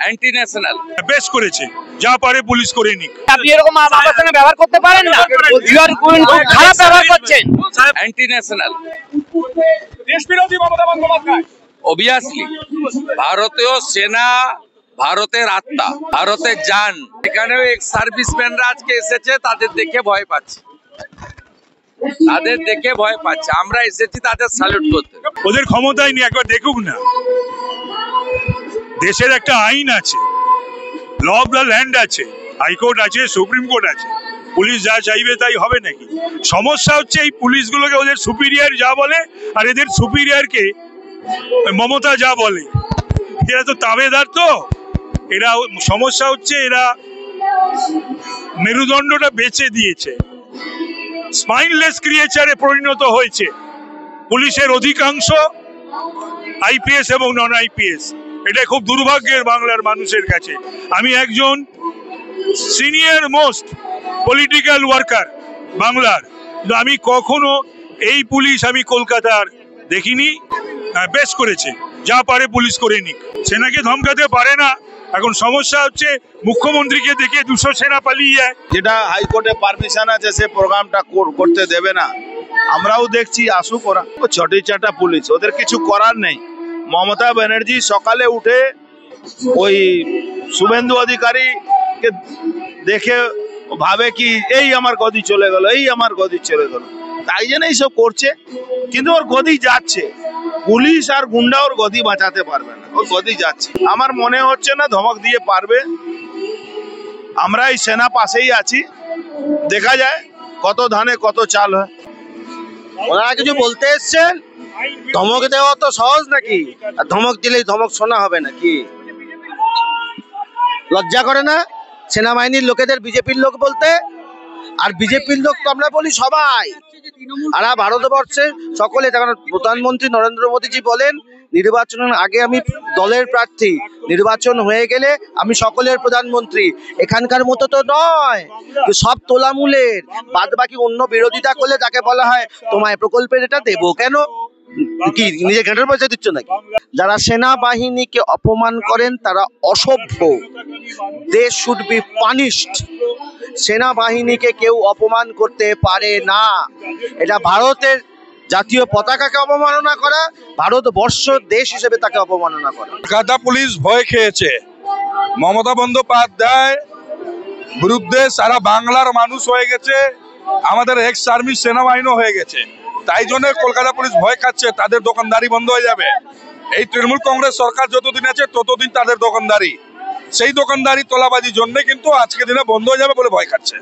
Anti national. বেশ করেছে, যা পারে পুলিশ করে নিক। আপনি এরকম আমার সঙ্গে ব্যবহার করতে পারেন না, খারাপ ব্যবহার করছেন। অ্যান্টি ন্যাশনাল, দেশবিরোধী মমতা বন্দ্যোপাধ্যায়। অবভিয়াসলি ভারতীয় সেনা ভারতের আত্মা, ভারতের জান। এখানেও এক্স সার্ভিসম্যানরা আজকে এসেছে, তাদের দেখে ভয় পাচ্ছে, তাদের দেখে ভয় পাচ্ছে। আমরা এসেছি তাদের স্যালুট করতে। ওদের ক্ষমতাই নেই, একবার দেখুক না। দেশের একটা আইন আছে, ল অফ দ্য ল্যান্ড আছে, হাইকোর্ট আছে, সুপ্রিম কোর্ট আছে। পুলিশ যা চাইবে তাই হবে নাকি? সমস্যা হচ্ছে এই পুলিশগুলোকে ওদের সুপিরিয়র যা বলে, আর এদের সুপিরিয়রকে মমতা যা বলে। এরা তো তাবেদার, তো এরা সমস্যা হচ্ছে এরা মেরুদণ্ডটা বেঁচে দিয়েছে, স্পাইনলেস ক্রিয়েচারে পরিণত হয়েছে। পুলিশের অধিকাংশ আইপিএস এবং নন আইপিএস। এটা খুব দুর্ভাগ্যের বাংলার মানুষের কাছে। আমি একজন সিনিয়র মোস্ট পলিটিক্যাল ওয়ার্কার বাংলার, আমি কখনো এই পুলিশ আমি কলকাতার দেখিনি। বেশ করেছে, যা পারে পুলিশ করে নিক। সেনাকে ধমকাতে পারে না। এখন সমস্যা হচ্ছে মুখ্যমন্ত্রীকে দেখে 200 সেনা পালিয়ে যায়। যেটা হাইকোর্টে পারমিশন আছে সে প্রোগ্রামটা করতে দেবে না। আমরাও দেখছি, আসুক ওরা। ছটি চাটা পুলিশ, ওদের কিছু করার নেই। মমতা ব্যানার্জি সকালে উঠে ওই শুভেন্দু অধিকারীকে দেখে ভাবে কি এই আমার গদি চলে গেল, এই আমার গদি চলে গেল, তাই জন্য এইসব করছে। কিন্তু ওর গদি যাচ্ছে, পুলিশ আর গুন্ডা ওর গদি বাঁচাতে পারবে না, ওর গদি যাচ্ছে। আমার মনে হচ্ছে না ধমক দিয়ে পারবে। আমরা এই সেনা পাশেই আছি, দেখা যায় কত ধানে কত চাল হয়। ওনারা কিছু বলতে এসছেন, ধমক দেওয়া তো সহজ নাকি? আর ধমক দিলেই ধমক শোনা হবে নাকি? লজ্জা করে না সেনাবাহিনীর লোকেদের বিজেপির লোক বলতে? আর বিজেপির লোক তো আমরা বলি সবাই, আর ভারতবর্ষের সকলে। তখন প্রধানমন্ত্রী নরেন্দ্র মোদীজি বলেন, নির্বাচনের আগে আমি দলের প্রার্থী, নির্বাচন হয়ে গেলে আমি সকলের প্রধানমন্ত্রী। এখানকার মতো তো নয়, সব তোলামূলের। বাদ বাকি অন্য বিরোধিতা করলে তাকে বলা হয় তোমায় প্রকল্পের এটা দেবো কেন, কি নিজে ঘাটের পয়সা দিচ্ছ নাকি? যারা সেনাবাহিনীকে অপমান করেন তারা অসভ্য। They should be punished. সেনাবাহিনীকে কেউ অপমান করতে পারে না। এটা ভারতের জাতীয় পতাকাকে অবমাননা করা, ভারতবর্ষ দেশ হিসেবে তাকে অপমাননা করা। কলকাতা পুলিশ ভয় খেয়েছে। মমতা বন্দ্যোপাধ্যায় বিরুদ্ধে সারা বাংলার মানুষ হয়ে গেছে, আমাদের এক্স সার্ভিস সেনাবাহিনীও হয়ে গেছে। তাই জন্য কলকাতা পুলিশ ভয় খাচ্ছে, তাদের দোকানদারি বন্ধ হয়ে যাবে। এই তৃণমূল কংগ্রেস সরকার যতদিন আছে ততদিন তাদের দোকানদারি, সেই দোকানদারি তোলাবাজির জন্য কিন্তু আজকে দিনে বন্ধ হয়ে যাবে বলে ভয় খাচ্ছে।